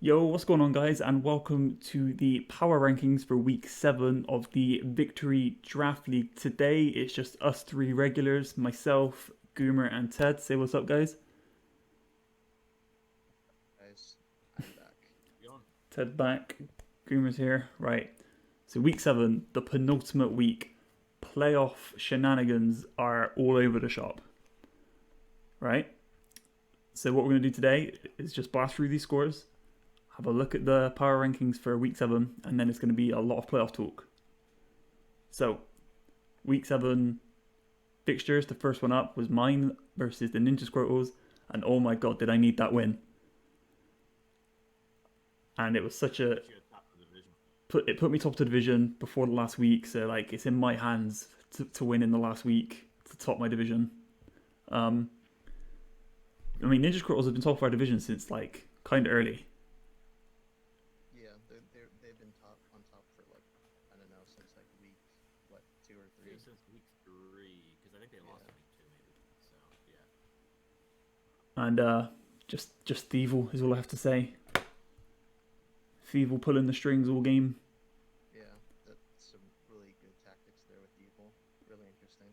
Yo, what's going on, guys, and welcome to the power rankings for week 7 of the Victory Draft League. Today, it's just us three regulars, myself, Goomer, and Ted. Say what's up, guys. Guys, I'm back. Ted back, Goomer's here. Right, so week 7, the penultimate week, playoff shenanigans are all over the shop. Right? So what we're going to do today is just blast through these scores, have a look at the power rankings for week 7, and then it's going to be a lot of playoff talk. So, week 7 fixtures, the first one up was mine versus the Ninja Squirtles, and oh my god, did I need that win. And it was such a... It put me top of the division before the last week, so like it's in my hands to win in the last week to top my division. I mean, Ninja Squirtles have been top of our division since like kind of early. Yeah, they've been on top for like, I don't know, since like week, 2 or 3? Yeah, since week 3, because I think they lost week 2 maybe. So yeah. And just Thievul is all I have to say. Thievul pulling the strings all game. Yeah, that's some really good tactics there with Evil. Really interesting.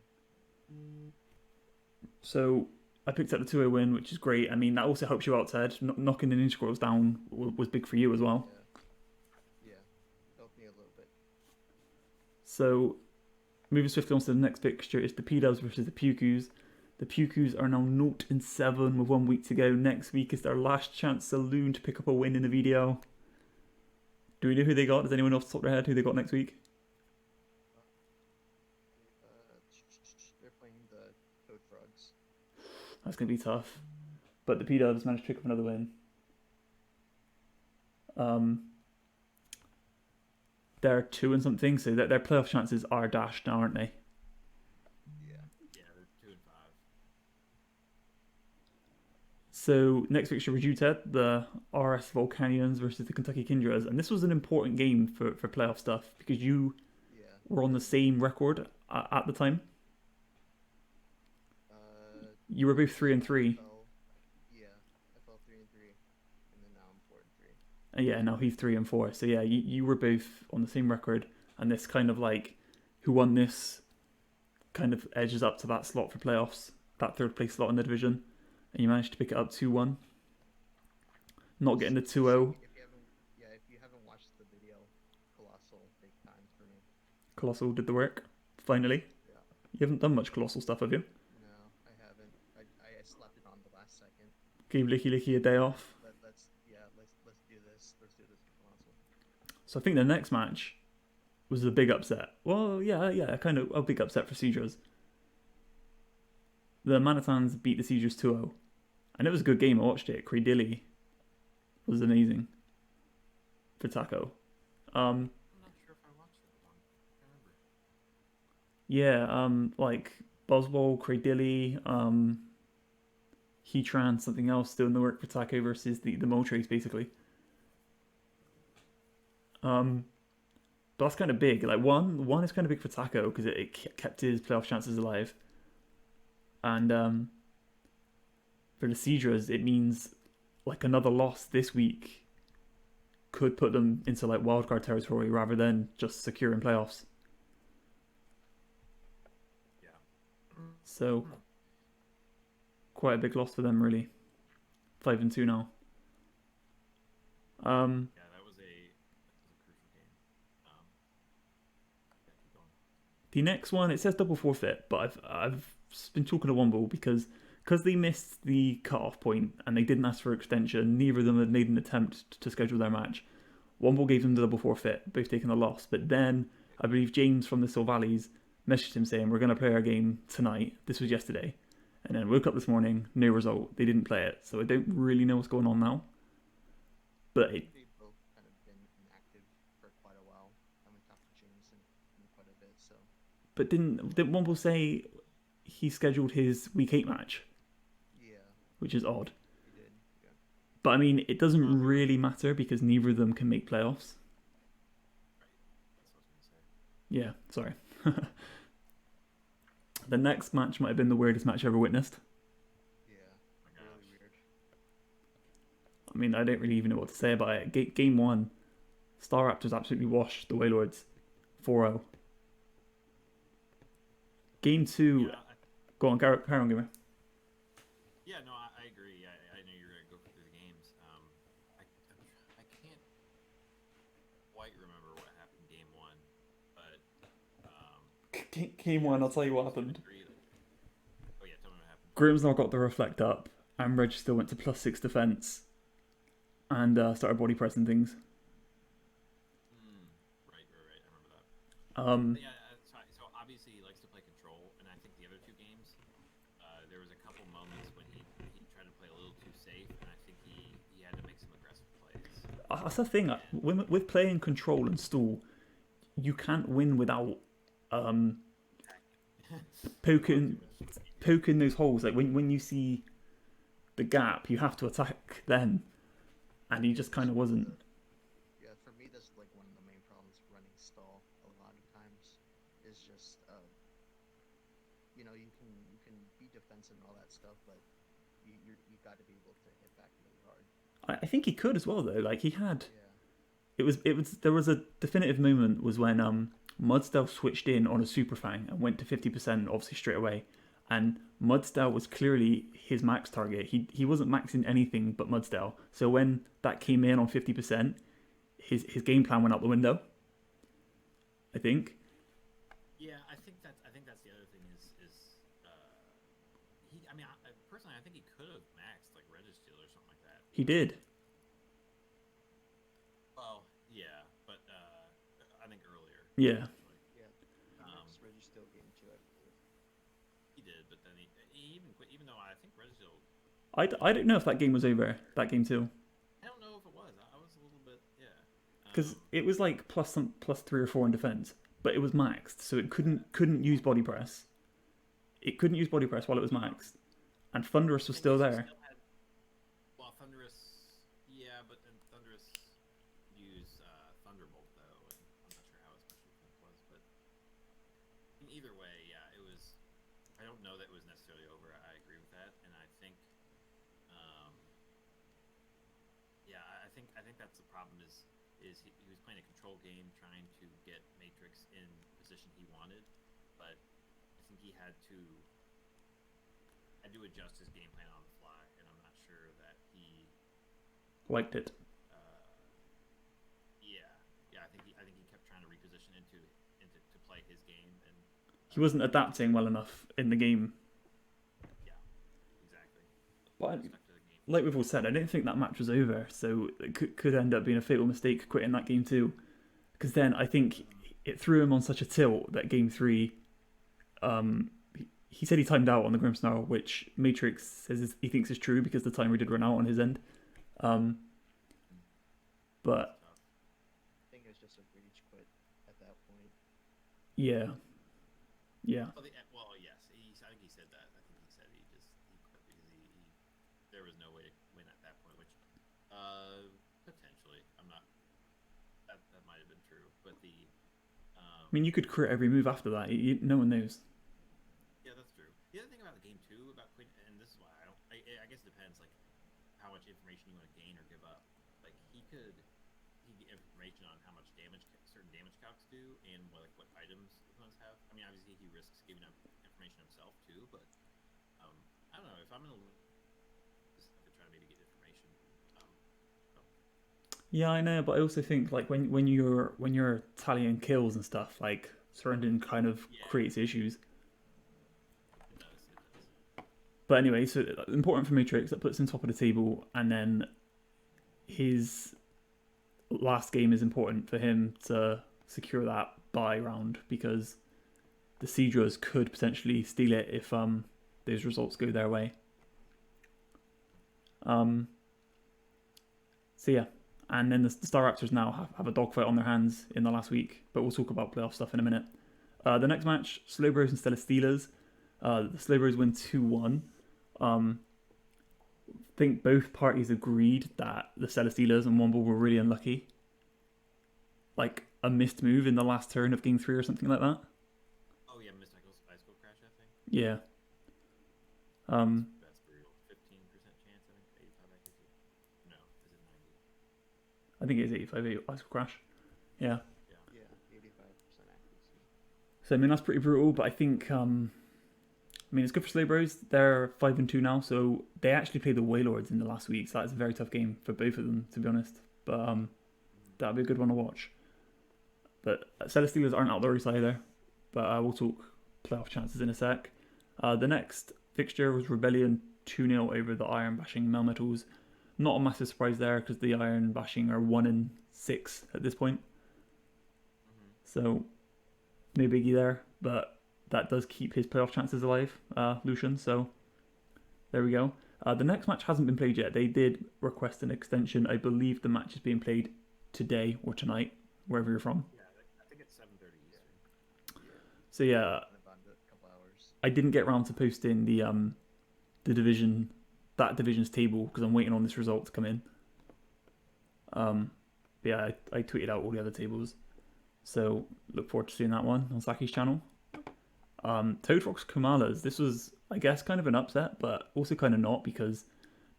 So I picked up the 2-0 win, which is great. I mean, that also helps you out, Ted. Knocking the Ninja Squirrels down was big for you as well. Yeah, helped me a little bit. So moving swiftly on to the next fixture is the P-Dubs versus the Pukus. The Pukus are now 0-7 with 1 week to go. Next week is their last chance saloon to pick up a win in the VDL. Do we know who they got? Does anyone off the top of their head who they got next week? They're playing the Toad Frogs. That's going to be tough. But the P-Dubs managed to pick up another win. They're 2 and something, so their playoff chances are dashed now, aren't they? Yeah, they're 2 and 5. So next fixture was Ted, the RS Volcsnions versus the Kentucky Kindras, and this was an important game for playoff stuff because you were on the same record at the time. You were both 3 and 3. I fell 3 and 3, and then now I'm 4 and 3. Yeah, now he's 3 and 4. So yeah, you were both on the same record, and this kind of like who won this kind of edges up to that slot for playoffs, that third place slot in the division. And you managed to pick it up 2-1. Not getting the 2-0. If you haven't watched the video, Colossal, big time for me. Colossal did the work, finally. Yeah. You haven't done much Colossal stuff, have you? No, I haven't. I slapped it on the last second. Gave Licky Licky a day off. Let's do this. Let's do this with Colossal. So I think the next match was a big upset. Well, yeah, kind of a big upset for Seedras. The Manitans beat the Seedras 2-0. And it was a good game. I watched it. Kudela was amazing for Taco. I'm not sure if I watched that one. I can't remember. Yeah, like Boswell, Kudela, Heatran, something else doing the work for Taco versus the Moltres, basically. But that's kind of big. Like one is kind of big for Taco because it kept his playoff chances alive. And for the Seedras, it means like another loss this week could put them into like wildcard territory rather than just securing playoffs. Yeah. So quite a big loss for them, really. 5 and 2 now. Yeah, that was a crucial game. Keep going. The next one, it says double forfeit, but I've been talking to Womble because they missed the cut-off point and they didn't ask for extension. Neither of them had made an attempt to schedule their match. Womble gave them the double forfeit, both taking a loss. But then I believe James from the Sil Valleys messaged him saying, we're going to play our game tonight. This was yesterday. And then woke up this morning, no result. They didn't play it. So I don't really know what's going on now. But They've both kind of been inactive for quite a while. I haven't talked to James in quite a bit, so. But didn't Womble say he scheduled his week 8 match? Yeah. Which is odd. He did, yeah. But I mean, it doesn't really matter because neither of them can make playoffs. Right. That's what I was going to say. Yeah, sorry. The next match might have been the weirdest match I ever witnessed. Yeah. Oh my gosh. Really weird. mean, I don't really even know what to say about it. Game 1, Star Raptors absolutely washed the Wailords 4-0. Game 2, Yeah, go on, carry on, Gamer. yeah, no, I agree. I know you're gonna go through the games. I can't quite remember what happened game 1, but Game 1, I'll tell you what happened. Oh yeah, tell me what happened. Grimsnarl got the reflect up, and Register went to +6 defense, and started body pressing things. Right. I remember that. Yeah, so obviously he likes to play control, and I think the other 2 games, there was a couple moments when he tried to play a little too safe, and I think he had to make some aggressive plays. That's the thing. With playing control and stall, you can't win without poking those holes. Like when you see the gap, you have to attack then, and he just kind of wasn't. Yeah, for me, that's like one of the main problems running stall. A lot of times, is just you can be defensive and all that stuff, but you got to be able to hit back really hard. I think he could as well though. Like he had. Yeah. It was there was a definitive moment was when Mudsdale switched in on a Super Fang and went to 50% obviously straight away, and Mudsdale was clearly his max target. He wasn't maxing anything but Mudsdale. So when that came in on 50%, his game plan went out the window. I think. Yeah, I think that's the other thing is he. I mean, personally, I think he could have maxed like Registeel or something like that. He did. Well, yeah, but I think earlier. Yeah. Yeah. Registeel game 2, I believe. He did, but then he even quit. Even though I think Registeel. I don't know if that game was over. That game 2. I don't know if it was. I was a little bit, yeah. Because it was like plus 3 or 4 in defense, but it was maxed, so it couldn't use body press. It couldn't use body press while it was maxed, and Thunderous was still there. Well, Thunderous, yeah, but then Thunderous used Thunderbolt though, and I'm not sure how his special defense was, but either way, yeah, it was. I don't know that it was necessarily over. I agree with that, and I think, yeah, I think that's the problem is he was playing a control game, trying to get Matrix in the position he wanted, but I think he had to adjust his game plan on the fly, and I'm not sure that he Liked it. Yeah. I think he kept trying to reposition into to play his game, and He wasn't adapting well enough in the game. yeah, exactly. But Stuck to the game. like we've all said, I don't think that match was over, so it could end up being a fatal mistake quitting that game 2. Because then I think it threw him on such a tilt that game 3, he said he timed out on the Grimmsnarl, which Matrix says he thinks is true because the timer did run out on his end. But I think it was just a rage quit at that point. yeah. Well, yes, I think he said that. I think he said he quit because there was no way to win at that point, which potentially I'm not. That might have been true, but I mean, you could crit every move after that. No one knows. Yeah, that's true. The other thing about the game 2 about Quinn, and this is why I guess it depends, like how much information you want to gain or give up. Like he get information on how much damage certain damage calcs do and what items opponents have. I mean, obviously he risks giving up information himself too, but I don't know if I'm gonna just have to try to maybe get information. Yeah, I know, but I also think like when you're tallying kills and stuff, like surrendering kind of creates issues. It does. But anyway, so important for Matrix, that puts him top of the table, and then his last game is important for him to secure that bye round because the Seadras could potentially steal it if those results go their way. So yeah, and then the Star Raptors now have a dogfight on their hands in the last week, but we'll talk about playoff stuff in a minute. The next match, Slowbros and Stellar Steelers. The Slowbros win 2-1. I think both parties agreed that the Stellar Steelers and Womble were really unlucky. Like a missed move in the last turn of game 3 or something like that. Oh yeah, missed Icicle Crash, I think. Yeah. That's brutal. 15% chance, I think. 85 accuracy. No, is it I think it is 85 Ice Crash. Yeah. Yeah, 85% accuracy. So I mean that's pretty brutal, but I think I mean it's good for Slaybros. They're 5-2 now, so they actually played the Wailords in the last week, so that's a very tough game for both of them, to be honest. But that'll be a good one to watch. But Celesteelers aren't out the race either. But we'll talk playoff chances in a sec. The next fixture was Rebellion 2-0 over the Iron Bashing Melmetals. Not a massive surprise there because the Iron Bashing are 1-6 at this point. So no biggie there, but that does keep his playoff chances alive, Lucien. So there we go. The next match hasn't been played yet. They did request an extension. I believe the match is being played today or tonight, wherever you're from. Yeah, I think it's 7:30 Eastern. So yeah, In about a couple hours. I didn't get around to posting the division's table because I'm waiting on this result to come in. But yeah, I tweeted out all the other tables, so look forward to seeing that one on Saki's channel. Toadfrogs Kamalas. This was, I guess, kind of an upset, but also kind of not because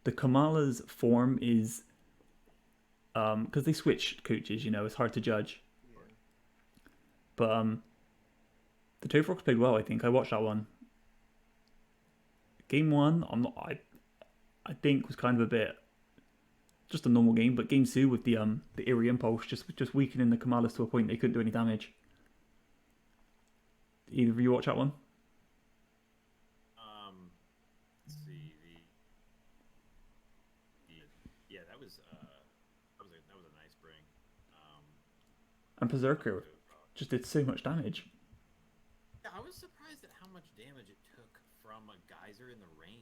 the Kamalas form is because they switched coaches. You know, it's hard to judge. Yeah. But the Toadfrogs played well. I think I watched that one. Game 1, I think was kind of a bit just a normal game, but game 2 with the Eerie Impulse just weakening the Kamalas to a point they couldn't do any damage. Either of you watch that one? Let's see. Yeah, that was a nice bring. And Berserker just did so much damage. Yeah, I was surprised at how much damage it took from a geyser in the rain.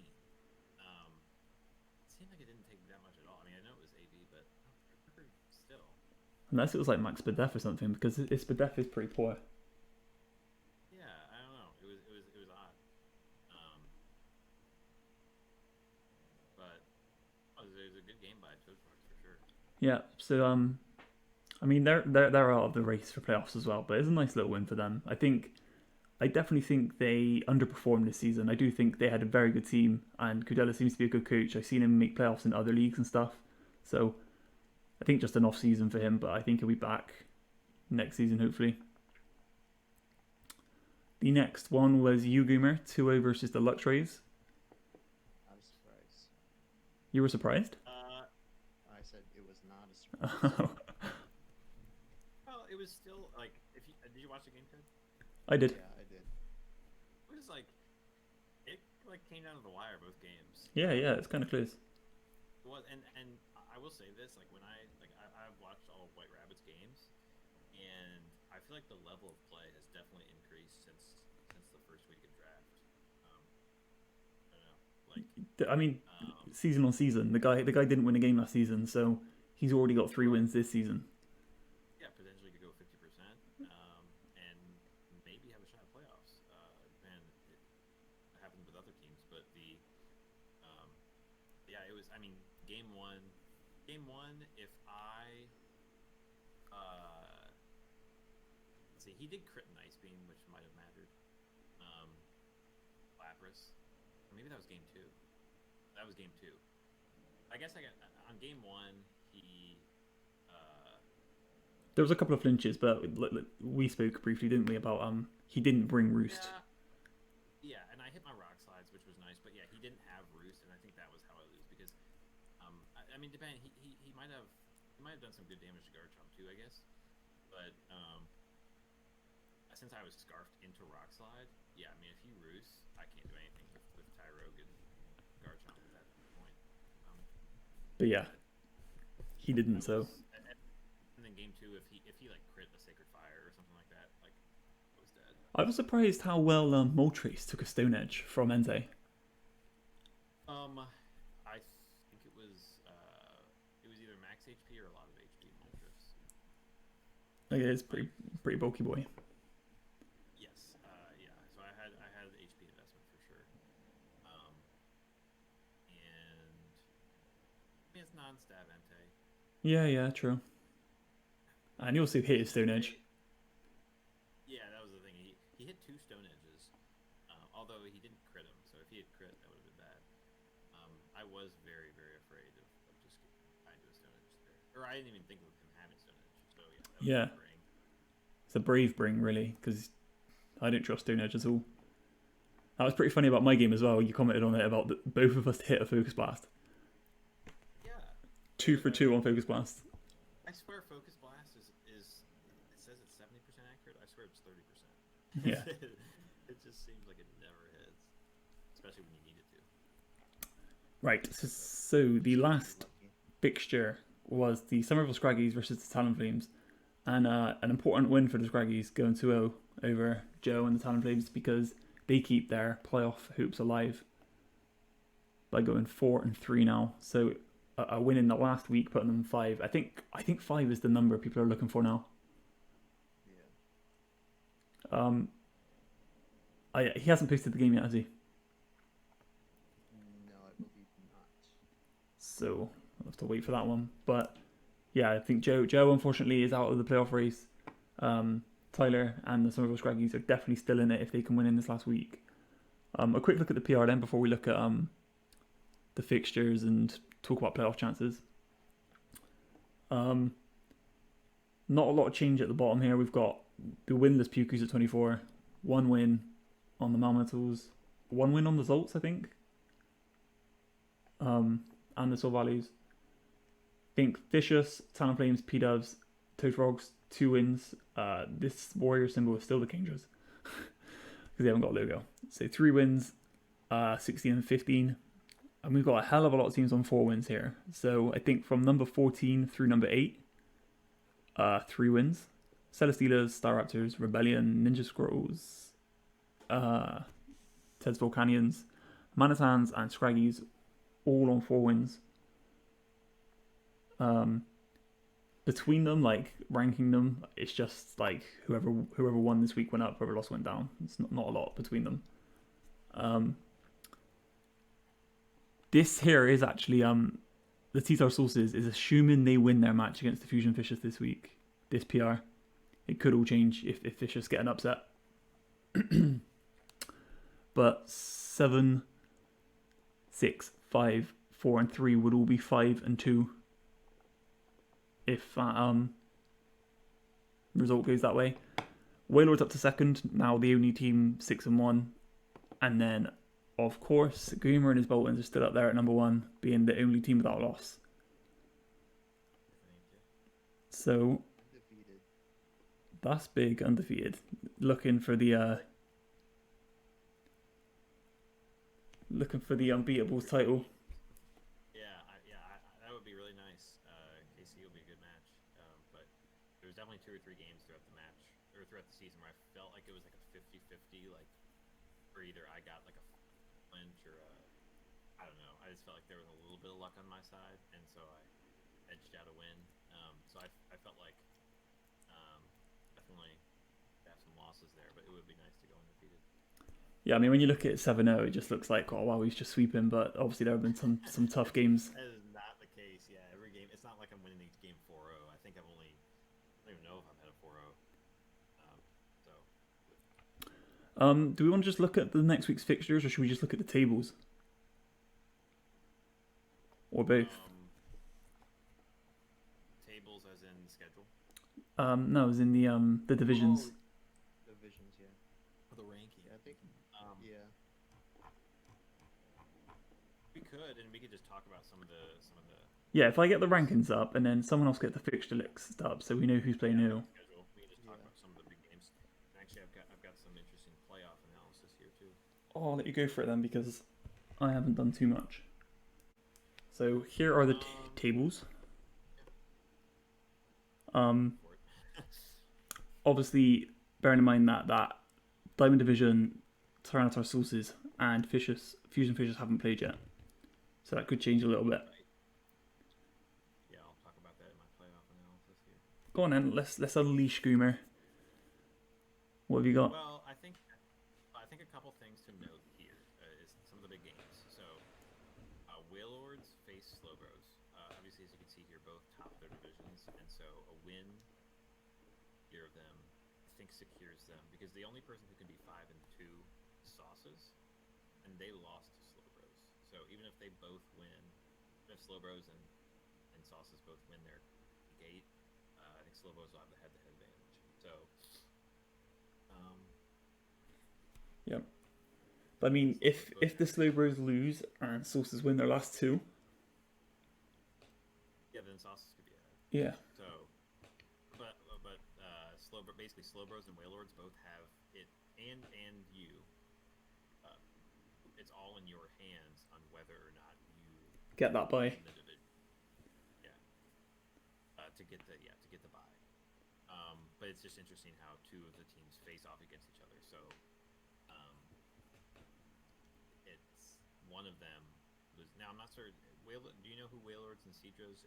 It seemed like it didn't take that much at all. I mean, I know it was AB, but still. Unless it was like Max Spadef or something, because his Spadef is pretty poor. Yeah, I don't know. It was odd. But it was a good game by Toadfrogs for sure. Yeah, so I mean they're out of the race for playoffs as well, but it's a nice little win for them. I definitely think they underperformed this season. I do think they had a very good team, and Kudela seems to be a good coach. I've seen him make playoffs in other leagues and stuff, so I think just an off season for him, but I think he'll be back next season hopefully. The next one was Yugoomer 2-0 versus the Luxrays. I was surprised. You were surprised? I said it was not a surprise. Well, it was still like did you watch the game, Ted? I did. Yeah, I did. It was like it came down to the wire both games. Yeah, it's kind of close. It was, and I will say this, like when I've watched all of White Rabbit's games, and I feel like the level of play has definitely increased since the first week of draft. I don't know, like I mean, season on season, the guy didn't win a game last season, so he's already got 3 wins this season. yeah, potentially could go 50%, and maybe have a shot at playoffs. And it happened with other teams, but yeah, it was. I mean, game one. If I let's see, he did crit an Ice Beam, which might have mattered. Lapras, or maybe that was game 2. That was game 2. I guess I got on game 1. He. There was a couple of flinches, but we spoke briefly, didn't we, about he didn't bring Roost. Yeah, and I hit my rock slides, which was nice, but yeah, he didn't have Roost, and I think that was how I lose because, I mean, depending, he might have done some good damage to Garchomp too, I guess, but since I was scarfed into rock slide, yeah, I mean, if you Roost, I can't do anything with Tyrogue and Garchomp at that point. But yeah, he didn't. So. And then game 2, if he like crit the Sacred Fire or something like that, like I was dead. I was surprised how well Moltres took a Stone Edge from Entei. I think it was either max HP or a lot of HP in Moltres. Like, it is pretty bulky boy. Yes, yeah. So I had the HP investment for sure. And I mean it's non-stab Entei. Yeah, true. And he also hit his Stone Edge. Yeah, that was the thing. He hit 2 Stone Edges, although he didn't crit him. So if he had crit, that would have been bad. I was very, very afraid of just dying to a Stone Edge there. Or I didn't even think of him having Stone Edge. So yeah. Yeah. It's a brave bring, really, because I don't trust Stone Edge at all. That was pretty funny about my game as well. You commented on it about both of us hit a Focus Blast. Yeah. 2 for 2 on Focus Blast. I swear Focus Blast is it says it's 70% accurate. I swear it's 30%. Yeah. It just seems like it never hits, especially when you need it to. Right. So the last fixture was the Somerville Scraggies versus the Talonflames, and an important win for the Scraggies, going 2-0 over Joe and the Talonflames, because they keep their playoff hopes alive by going 4-3 now. So a win in the last week, putting them 5. I think 5 is the number people are looking for now. Yeah. He hasn't posted the game yet, has he? No, I believe not. So I'll have to wait for that one. But yeah, I think Joe unfortunately is out of the playoff race. Tyler and the Somerville Scraggies are definitely still in it if they can win in this last week. A quick look at the PR then before we look at the fixtures and talk about playoff chances. Not a lot of change at the bottom here. We've got the winless Pukus at 24, 1 win on the Manitans, 1 win on the Zolts, I think, and the Soul Values. I think Vicious, Talonflames, P-Dubs, Toad Frogs, 2 wins. This warrior symbol is still the Kingdras because they haven't got a logo. So 3 wins, 16 and 15. And we've got a hell of a lot of teams on 4 wins here. So I think from number 14 through number 8, 3 wins. Celesteelas, Star Raptors, Rebellion, Ninja Squirrels, Ted's Volcsnions, Manitans, and Scraggies, all on 4 wins. Between them, like ranking them, it's just like whoever won this week went up, whoever lost went down. It's not a lot between them. This here is actually the T-Star Sources is assuming they win their match against the Fusion Fishers this week. This PR, it could all change if Fishers get an upset. But 7, 6, 5, 4, and 3 would all be 5 and 2 if that result goes that way. Wailord's up to second, now the only team 6 and 1, and then of course Goomer and his Boltons are still up there at number 1, being the only team without a loss. So Undefeated. that's big, undefeated. Looking for the unbeatables title. That would be really nice. KC will be a good match. But there was definitely 2 or 3 games throughout the match or throughout the season where I felt like it was like a 50-50, like where either I got like a clinch or I don't know. I just felt like there was a little bit of luck on my side, and so I edged out a win. So I felt like definitely have some losses there, but it would be nice to go undefeated. Yeah, I mean, when you look at 7-0, it just looks like, oh wow, he's just sweeping. But obviously there have been some tough games. That is not the case. Yeah, every game. It's not like I'm winning each game 4-0. I think I don't even know if I've had a 4-0. Do we want to just look at the next week's fixtures, or should we just look at the tables? Or both? Tables as in schedule? No, as in the divisions. Divisions, yeah. For the ranking. Yeah, I think. Yeah. We could, and we could just talk about some of the. Yeah, if I get the rankings up, and then someone else get the fixture list up, so we know who's playing who. Schedule. We can just talk about some of the big games. And actually, I've got some interesting playoff analysis here too. Oh, I'll let you go for it then, because I haven't done too much. So here are the tables. Obviously, bearing in mind that Diamond Division, Tyranitar Sources, and Fusion Fishers haven't played yet, so that could change a little bit. Yeah, I'll talk about that in my playoff analysis here. Go on then, let's unleash Goomer. What have you got? Well, I think a couple things to note here is some of the big games. So, Wailords face Slowbros. Obviously, as you can see here, both top their divisions, and so a win either of them, I think, secures them, because the only person who can be 5-2 Sauces, and they lost to Slowbros. So even if they both win, if Slowbros and Sauces both win their gate, I think Slowbros will have the head-to-head advantage. So, Yep. But I mean, if the Slowbros lose and Sauces win their last two, yeah, then Sauces could be ahead. yeah, So, but basically Slowbros and Wailords both have it, and you. It's all in your hands on whether or not you get that by. win the division. Yeah. To get the bye. But it's just interesting how two of the teams face off against each other. So, it's one of them. Now I'm not certain. Do you know who Wailords and Seadras,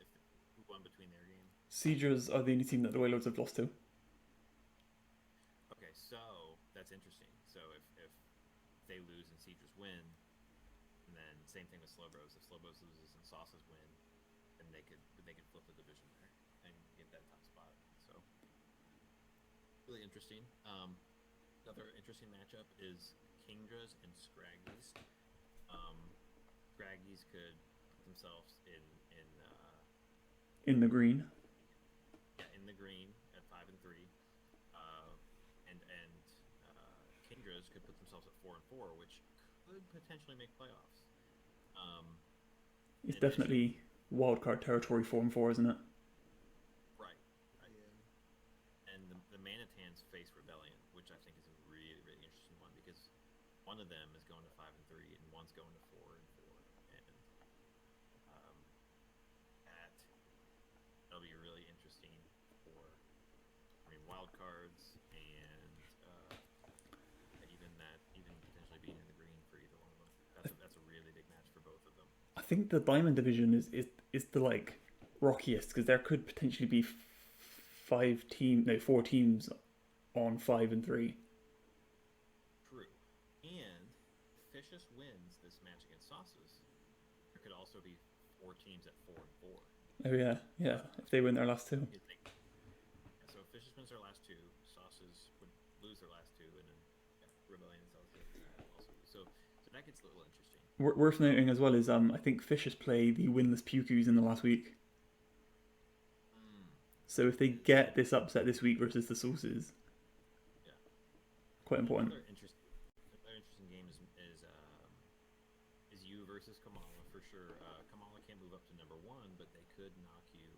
who won between their games? Seadras are the only team that the Wailords have lost to. Okay, so that's interesting. So if they lose and Seadras win, and then same thing with Slowbros. If Slowbros loses and Sauces win, then they could flip the division there and get that top spot. So really interesting. Another interesting matchup is Kingdras and Scraggies. Scraggies could put themselves in the green. Yeah, in the green at 5-3. And Kingdras could put themselves at 4-4, which could potentially make playoffs. It's definitely wildcard territory 4-4, isn't it? Right. Yeah. And the Manitans face Rebellion, which I think is a really, really interesting one because one of them is going to 5-3 and one's going to 4-4, and that'll be really interesting for wild cards and even potentially being in the green for either one of them. That's a really big match for both of them. I think the Diamond division is the like rockiest because there could potentially be 4 teams on 5-3. True. And if Fishes wins this match against Sauces, there could also be 4 teams at 4-4. Oh yeah. If they win their last two. So if Fishes wins their last two, Sauces would lose their last two, and then Rebellion and Sauces also. So that gets a little interesting. Worth noting as well is I think Fishes play the winless Pukus in the last week. So if they get this upset this week versus the Sauces, quite important. Another interesting game is you versus Kamala for sure. Kamala can't move up to number 1, but they could knock you,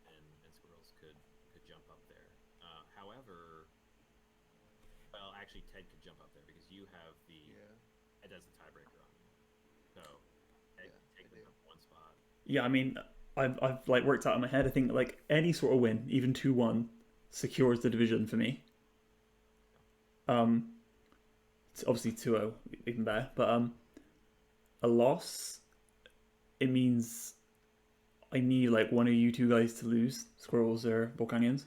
and Squirrels could jump up there. However, well, actually Ted could jump up there because you have Ed has the tiebreaker on you. So Ed can take the number 1 spot. Yeah, I mean, I've like worked out in my head. I think like any sort of win, even 2-1, secures the division for me. It's obviously 2-0 even better, but a loss, it means I need like one of you two guys to lose, Squirrels or Volcsnions.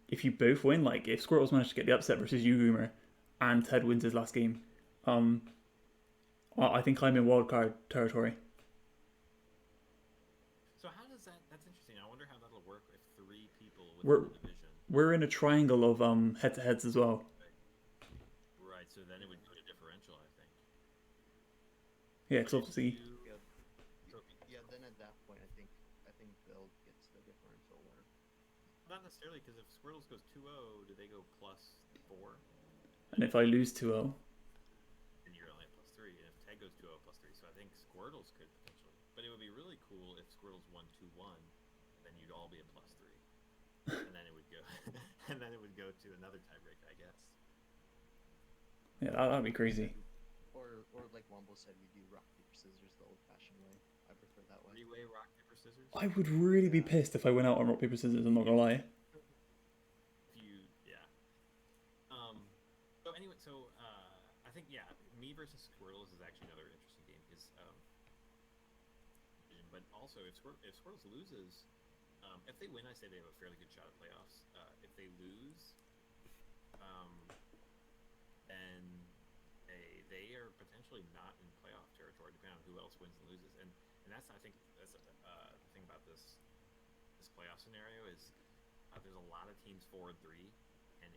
If you both win, like if Squirrels manage to get the upset versus you, Goomer, and Ted wins his last game, I think I'm in wildcard territory. So how does that's interesting. I wonder how that'll work if 3 people within the division. We're in a triangle of head-to-heads as well. Right, so then it would go to differential, I think. Yeah, because obviously. Then at that point, I think Bill gets the differential winner. Not necessarily, because if Squirrels goes 2-0, do they go +4? And if I lose 2-0, then you're only at +3. And if Ted goes 2-0 +3, so I think Squirtles could potentially. But it would be really cool if Squirtles won 2-1, then you'd all be at +3, and then it would go, and then it would go to another tiebreaker, I guess. yeah, that'd be crazy. Or like Wombo said, we do rock paper scissors the old-fashioned way. I prefer that way. 3-way rock paper scissors. I would really be pissed if I went out on rock paper scissors. I'm not gonna lie. So anyway, I think me versus Squirtles is actually another interesting game because, but also if Squirtles loses, if they win, I say they have a fairly good shot at playoffs. If they lose, then they are potentially not in playoff territory, depending on who else wins and loses. And that's, I think that's the thing about this playoff scenario is there's a lot of teams 4-3, and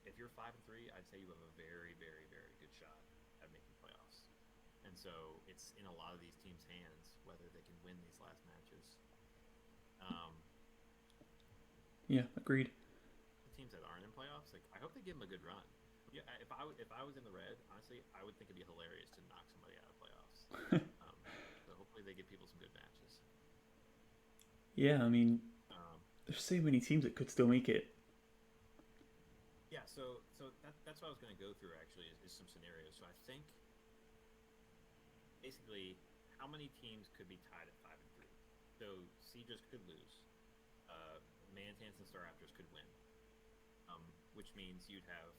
if you're 5-3, I'd say you have a very, very, very good shot at making playoffs. And so it's in a lot of these teams' hands whether they can win these last matches. Yeah, agreed. The teams that aren't in playoffs, like I hope they give them a good run. Yeah, if I was in the red, honestly, I would think it'd be hilarious to knock somebody out of playoffs. So hopefully they give people some good matches. Yeah, I mean, Um, there's so many teams that could still make it. yeah, so that's what I was going to go through actually is some scenarios. So I think basically how many teams could be tied at 5-3. So Siegers could lose. Manitans and Star Raptors could win. Which means you'd have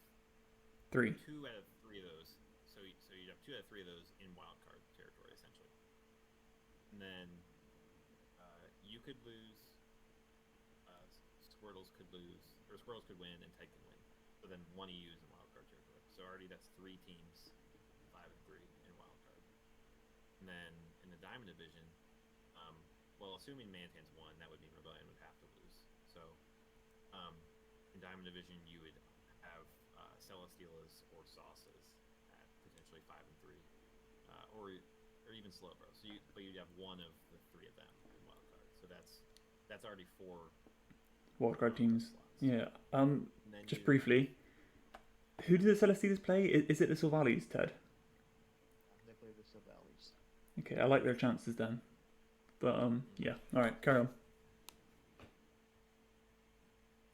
3. 2 out of 3 of those. So you'd have 2 out of 3 of those in wild card territory essentially. And then you could lose. Squirtles could lose, or Squirtles could win, and Ted could win. So then one of you is in wild card territory. So already that's 3 teams, 5-3 in wild card. And then in the Diamond division, well, assuming Manitans won, that would mean Rebellion would have to lose. So in Diamond division, you would have Celesteelas or Sauces at potentially 5-3, or even Slowbro. So but you'd have one of the 3 of them in wild card. So that's already 4. Wildcard teams. Yeah. Just you, briefly, who do the Celestes play? Is it the Sylvalis, Ted? They play the Sylvalis. Okay, I like their chances then. But yeah. All right, carry on.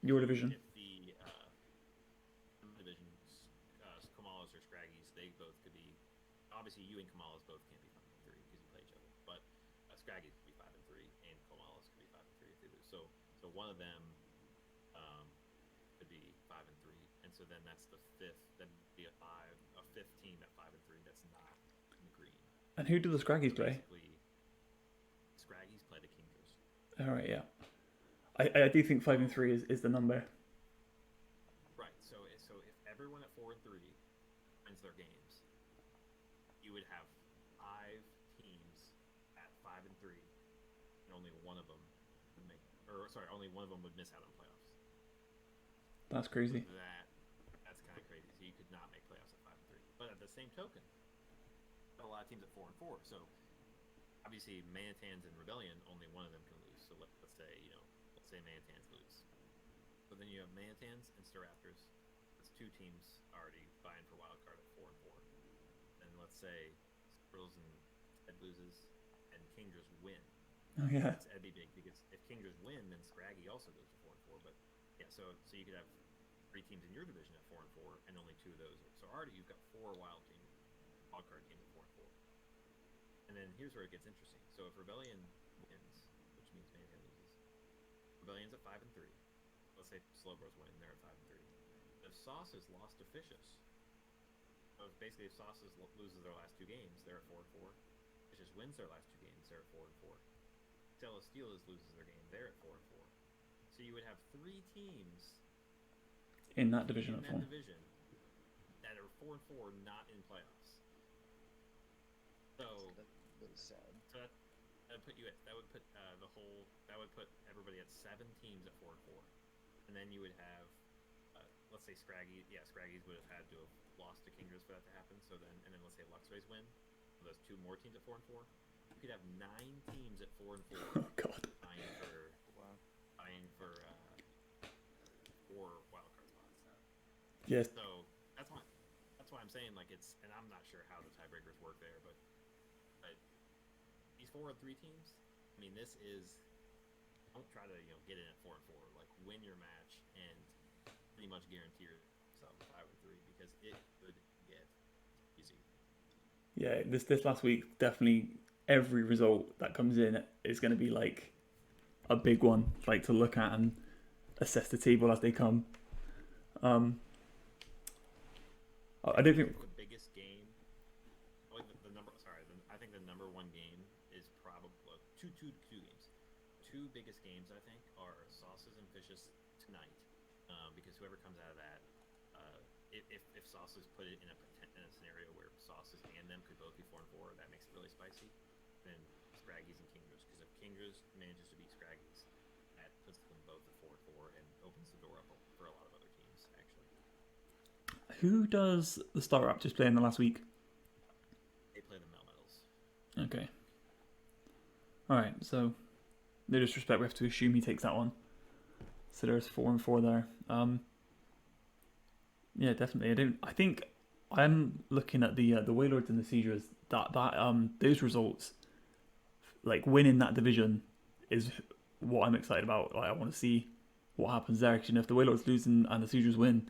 Your division. If the divisions, Kamalas or Scraggies, they both could be. Obviously, you and Kamalas both can't be 5-3 because you play each other. But Scraggies could be 5-3, and Kamalas could be 5-3 if they lose. So one of them could be 5-3, and so then that's the 5th. That'd be a 5th team at 5-3. That's not in the green. And who do the Scraggies play? Scraggies play the Kingers. All right, yeah. I do think 5-3 is the number. Right. So if everyone at 4-3 wins their games, you would have 5 teams at 5-3, and only one of them would only one of them would miss out on playoffs. That's crazy. So that's kind of crazy. So you could not make playoffs at 5-3. But at the same token, a lot of teams at 4-4. So obviously, Manitans and Rebellion, only one of them can lose. So let's say Manitans lose. But then you have Manitans and Staraptors. That's 2 teams already vying for wild card at 4-4. And let's say Squirrels and Ed loses and Kingers win. Oh yeah. That'd be big because if Kingers win, then Scraggy also goes to 4-4. But yeah, so you could have 3 teams in your division at 4-4, and only 2 of those. So already you've got 4 wild card teams at 4-4. And then here's where it gets interesting. So if Rebellion wins, which means Mantan loses, Rebellion's at 5-3. Let's say Slowbros win, they're at 5-3. If Sauces lost to Fishes, so basically if Sauces loses their last 2 games, they're at 4-4. Fishes wins their last 2 games, they're at 4-4. Celesteelas loses their game, they're at 4-4. So you would have 3 teams In that division in at 4. that division that are 4-4, not in playoffs. So That's really sad. So that would put everybody at 7 teams at 4-4, and then you would have let's say Scraggies would have had to have lost to Kingers for that to happen. So then let's say Luxrays win, so those 2 more teams at 4-4. You could have 9 teams at 4-4 Oh god. vying for 4 wild card spots. Yes. So that's why I'm saying like it's, and I'm not sure how the tiebreakers work there, but these 4-3 teams. I mean, this is, don't try to get in at 4-4. Like win your match and pretty much guarantee yourself 5-3 because it could get easy. Yeah, this last week, definitely every result that comes in is going to be like a big one, like to look at and assess the table as they come. I don't think The biggest game, I think the number 1 game is probably two games. 2 biggest games I think are Sauces and Fishes tonight, because whoever comes out of that, if Sauces put it in a scenario where Sauces and them could both be 4-4, that makes it really spicy. Then Scraggies and Kingers, because if Kingers manages to beat Scraggies, that puts them both at 4-4 and opens the door up for a lot of other teams actually. who does the Star Raptors play in the last week? They play the Melmetals. Okay. All right, so no disrespect, we have to assume he takes that one. So there's 4 and 4 there. Yeah, definitely. I think I'm looking at the Wailords and the Siegers. Those results, like winning that division, is what I'm excited about. Like, I want to see what happens there. Because if the Wailords lose and the Siegers win,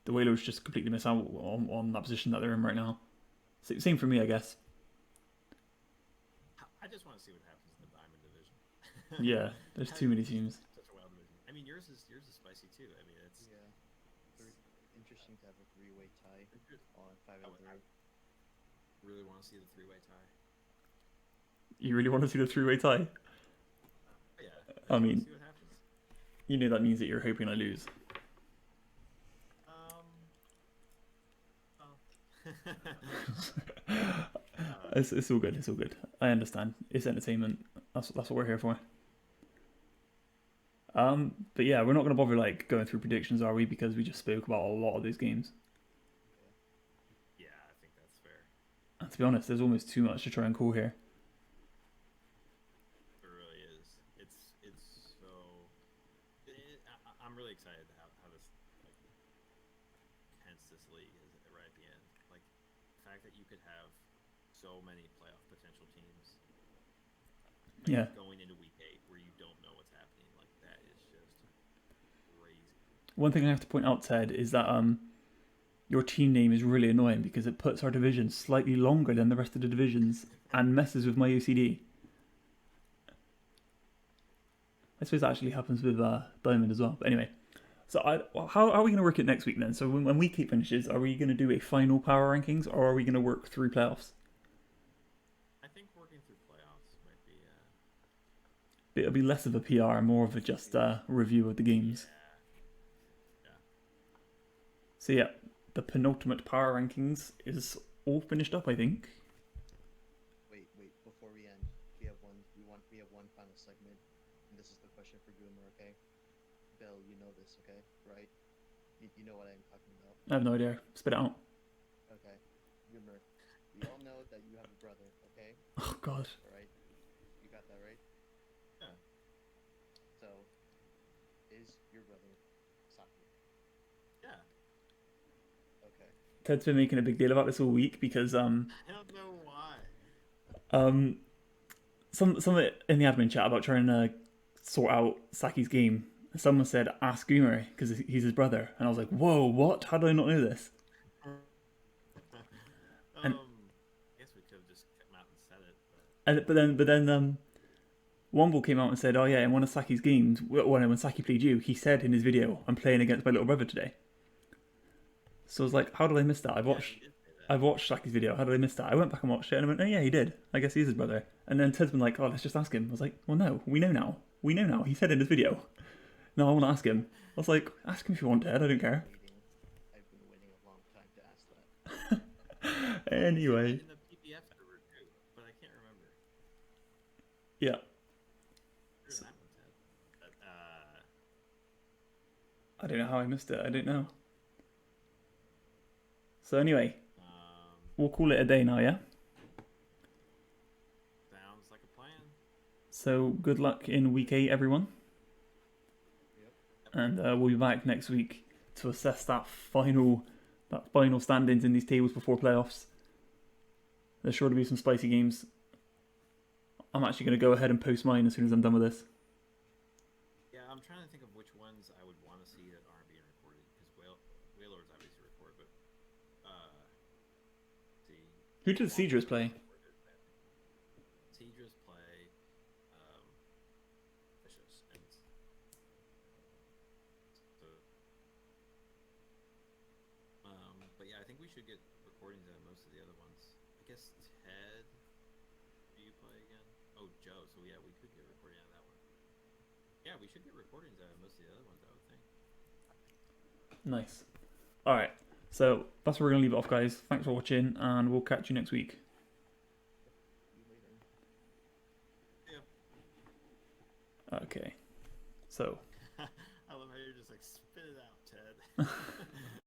the Wailords just completely miss out on that position that they're in right now. Same for me, I guess. I just want to see what happens in the Diamond division. Yeah, there's too many teams. Such a wild division. I mean, yours is spicy too. I mean, it's Interesting to have a 3-way tie on 5 and 3. I really want to see the 3-way tie. You really want to see the 3-way tie? Yeah. I mean, see what happens. You know that means that you're hoping I lose. It's all good. It's all good. I understand. It's entertainment. That's what we're here for. But yeah, we're not going to bother like going through predictions, are we? Because we just spoke about a lot of these games. Yeah, I think that's fair. And to be honest, there's almost too much to try and call here. It really is. It's so. I'm really excited how this like hence this league is right at the end. Like the fact that you could have so many playoff potential teams. Like, yeah. Going into week 8 where you don't know what's happening, like that is just crazy. One thing I have to point out, Ted, is that your team name is really annoying because it puts our division slightly longer than the rest of the divisions and messes with my OCD. I suppose that actually happens with Diamond as well. But anyway, so how are we going to work it next week then? So when week 8 finishes, are we going to do a final power rankings or are we going to work through playoffs? I think working through playoffs might be. It'll be less of a PR, more of a just review of the games. Yeah. So yeah, the penultimate power rankings is all finished up, I think. Wait, before we end, we have one final segment, and this is the question for Goomer, okay? Bill, you know this, okay? Right? You know what I'm talking about. I have no idea. Spit it out. Okay. Goomer, we all know that you have a brother, okay? Oh god. Alright? You got that right? Yeah. So, is your brother Saki? Yeah. Okay. Ted's been making a big deal about this all week because I don't know why. some in the admin chat about trying to sort out Saki's game. Someone said ask Goomer because he's his brother, and I was like, whoa, what? How did I not know this? I guess we could have just come out and said it. But then Womble came out and said, oh yeah, in one of Saki's games, when Saki played you, he said in his video, I'm playing against my little brother today. So I was like, how did I miss that? I've watched Saki's video. How did I miss that? I went back and watched it and I went, oh yeah, he did. I guess he's his brother. And then Ted's been like, oh, let's just ask him. I was like, well, no, we know now. We know now. He said in his video. No, I want to ask him. I was like, ask him if you want, Ted. I don't care. I've been waiting a long time to ask that. Anyway. In the PPF server too, but I can't remember. Yeah. Where's that one, Ted? I don't know how I missed it. I don't know. So anyway, we'll call it a day now, yeah? Sounds like a plan. So good luck in week 8, everyone. And we'll be back next week to assess that final standings in these tables before playoffs. There's sure to be some spicy games. I'm actually going to go ahead and post mine as soon as I'm done with this. Yeah, I'm trying to think of which ones I would want to see that aren't being recorded because Wailords obviously record, but see. Who did the Siegers play? Siegers play Vicious and so, but yeah, I think we should get recordings out of most of the other ones. I guess Ted, do you play again? Oh, Joe. So yeah, we could get a recording out of that one. Yeah, we should get recordings out of most of the other ones, I would think. Nice. Alright, so that's where we're going to leave it off, guys. Thanks for watching, and we'll catch you next week. See you later. Yeah. Okay. So. I love how you're just like, spit it out, Ted.